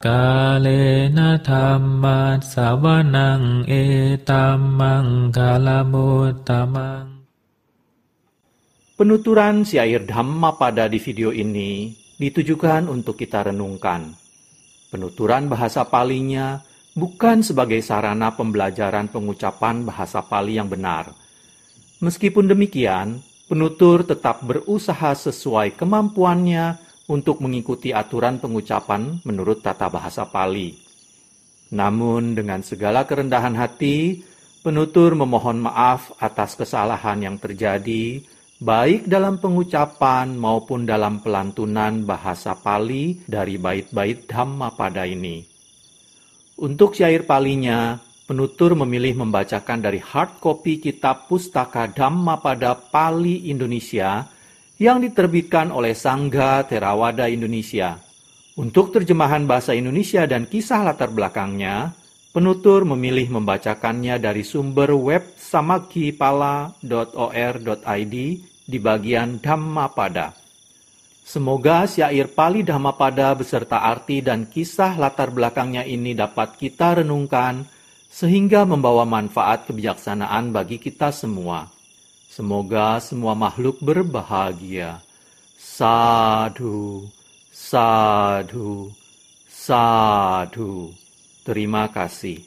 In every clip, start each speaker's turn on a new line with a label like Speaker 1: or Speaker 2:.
Speaker 1: Kalena dhamma sawanang etamang kalamutamang.
Speaker 2: Penuturan syair Dhammapada di video ini ditujukan untuk kita renungkan. Penuturan bahasa Palinya bukan sebagai sarana pembelajaran pengucapan bahasa Pali yang benar. Meskipun demikian, penutur tetap berusaha sesuai kemampuannya untuk mengikuti aturan pengucapan menurut tata bahasa Pali. Namun dengan segala kerendahan hati, penutur memohon maaf atas kesalahan yang terjadi, baik dalam pengucapan maupun dalam pelantunan bahasa Pali dari bait-bait Dhammapada ini. Untuk syair Palinya, penutur memilih membacakan dari hard copy kitab Pustaka Dhammapada Pali Indonesia yang diterbitkan oleh Sangha Theravada Indonesia. Untuk terjemahan bahasa Indonesia dan kisah latar belakangnya, penutur memilih membacakannya dari sumber web samakkhipala.or.id di bagian Dhammapada. Semoga syair Pali Dhammapada beserta arti dan kisah latar belakangnya ini dapat kita renungkan sehingga membawa manfaat kebijaksanaan bagi kita semua. Semoga semua makhluk berbahagia. Sadhu, sadhu, sadhu. Terima kasih.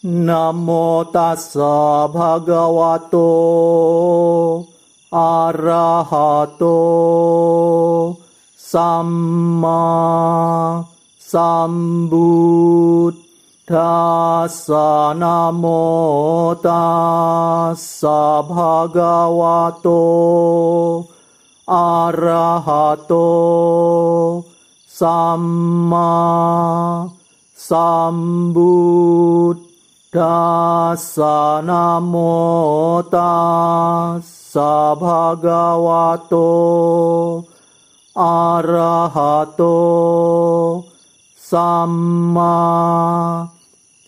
Speaker 3: Namo tassa bhagavato arahato samma sambuddhassa. Namo tassa bhagavato arahato samma sambuddhassa. Namo tassa bhagavato arahato samma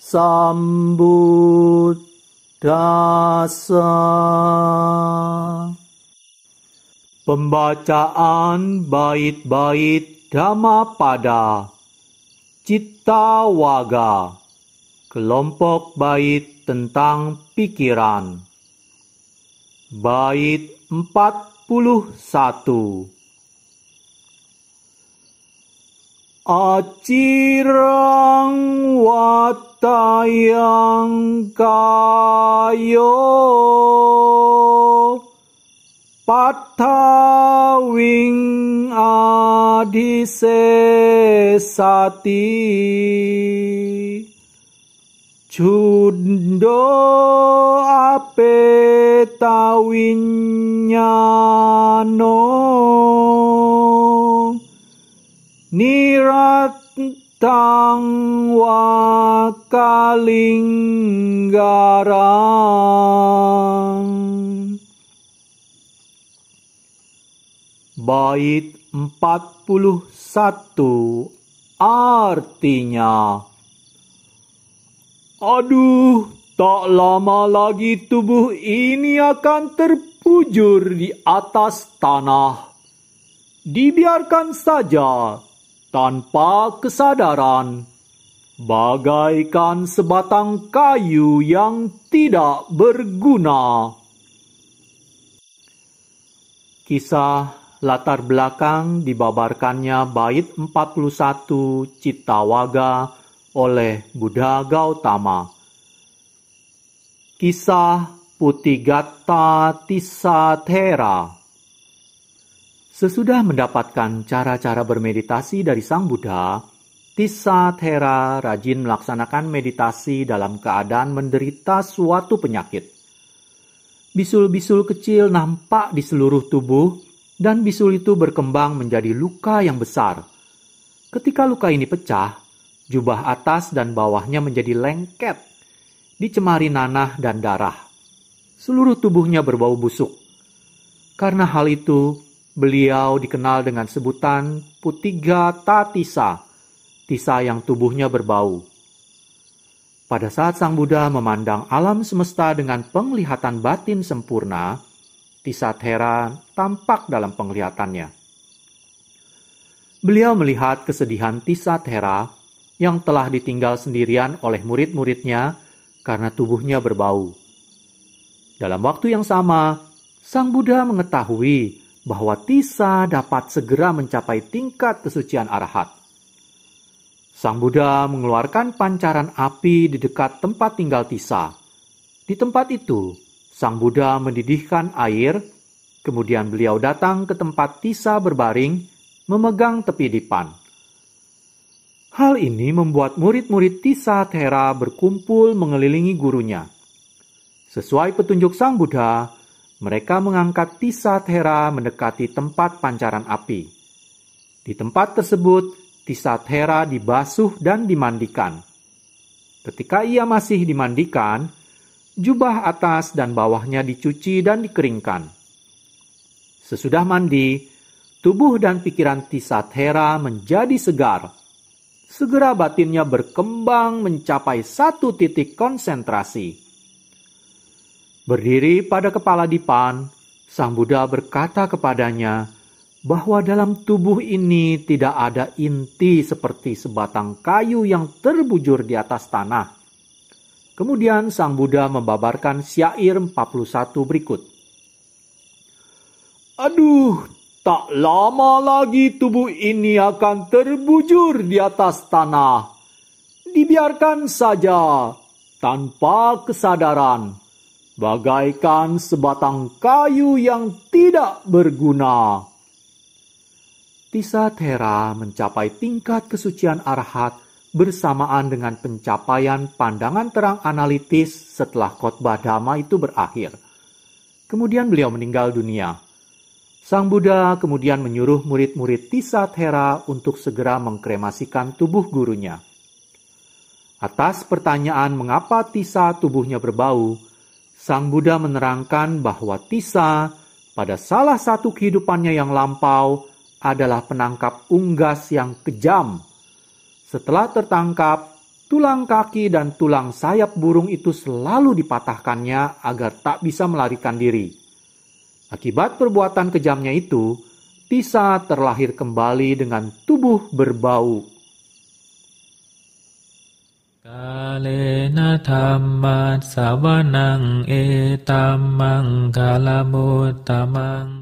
Speaker 3: sambuddhassa. Pembacaan bait-bait Dhammapada Cittawaga, kelompok bait tentang pikiran. Bait 41. Acirang watayang kayo patawing adisesati jundo apetawinyano niratang wakalinggarang. Bait 41 artinya, aduh, tak lama lagi tubuh ini akan terpujur di atas tanah. Dibiarkan saja tanpa kesadaran, bagaikan sebatang kayu yang tidak berguna. Kisah latar belakang dibabarkannya bait 41 Cittawaga oleh Buddha Gautama. Kisah Putigatta Tisathera. Sesudah mendapatkan cara-cara bermeditasi dari Sang Buddha, Tisathera rajin melaksanakan meditasi dalam keadaan menderita suatu penyakit. Bisul-bisul kecil nampak di seluruh tubuh, dan bisul itu berkembang menjadi luka yang besar. Ketika luka ini pecah, jubah atas dan bawahnya menjadi lengket, dicemari nanah dan darah. Seluruh tubuhnya berbau busuk. Karena hal itu, beliau dikenal dengan sebutan Putigatta Tisa, tisa yang tubuhnya berbau. Pada saat Sang Buddha memandang alam semesta dengan penglihatan batin sempurna, Tisathera tampak dalam penglihatannya. Beliau melihat kesedihan Tisathera yang telah ditinggal sendirian oleh murid-muridnya karena tubuhnya berbau. Dalam waktu yang sama, Sang Buddha mengetahui bahwa Tissa dapat segera mencapai tingkat kesucian arahat. Sang Buddha mengeluarkan pancaran api di dekat tempat tinggal Tissa. Di tempat itu, Sang Buddha mendidihkan air, kemudian beliau datang ke tempat Tissa berbaring, memegang tepi dipan. Hal ini membuat murid-murid Tisathera berkumpul mengelilingi gurunya. Sesuai petunjuk Sang Buddha, mereka mengangkat Tisathera mendekati tempat pancaran api. Di tempat tersebut, Tisathera dibasuh dan dimandikan. Ketika ia masih dimandikan, jubah atas dan bawahnya dicuci dan dikeringkan. Sesudah mandi, tubuh dan pikiran Tisathera menjadi segar. Segera batinnya berkembang mencapai satu titik konsentrasi. Berdiri pada kepala dipan, Sang Buddha berkata kepadanya bahwa dalam tubuh ini tidak ada inti seperti sebatang kayu yang terbujur di atas tanah. Kemudian Sang Buddha membabarkan syair 41 berikut. Aduh, tak lama lagi tubuh ini akan terbujur di atas tanah. Dibiarkan saja, tanpa kesadaran, bagaikan sebatang kayu yang tidak berguna. Tisathera mencapai tingkat kesucian arahat bersamaan dengan pencapaian pandangan terang analitis setelah khotbah Dhamma itu berakhir. Kemudian beliau meninggal dunia. Sang Buddha kemudian menyuruh murid-murid Tisathera untuk segera mengkremasikan tubuh gurunya. Atas pertanyaan mengapa Tissa tubuhnya berbau, Sang Buddha menerangkan bahwa Tissa pada salah satu kehidupannya yang lampau adalah penangkap unggas yang kejam. Setelah tertangkap, tulang kaki dan tulang sayap burung itu selalu dipatahkannya agar tak bisa melarikan diri. Akibat perbuatan kejamnya itu, Tissa terlahir kembali dengan tubuh berbau.
Speaker 1: Kalena dhammat savanang etammang kalamutamang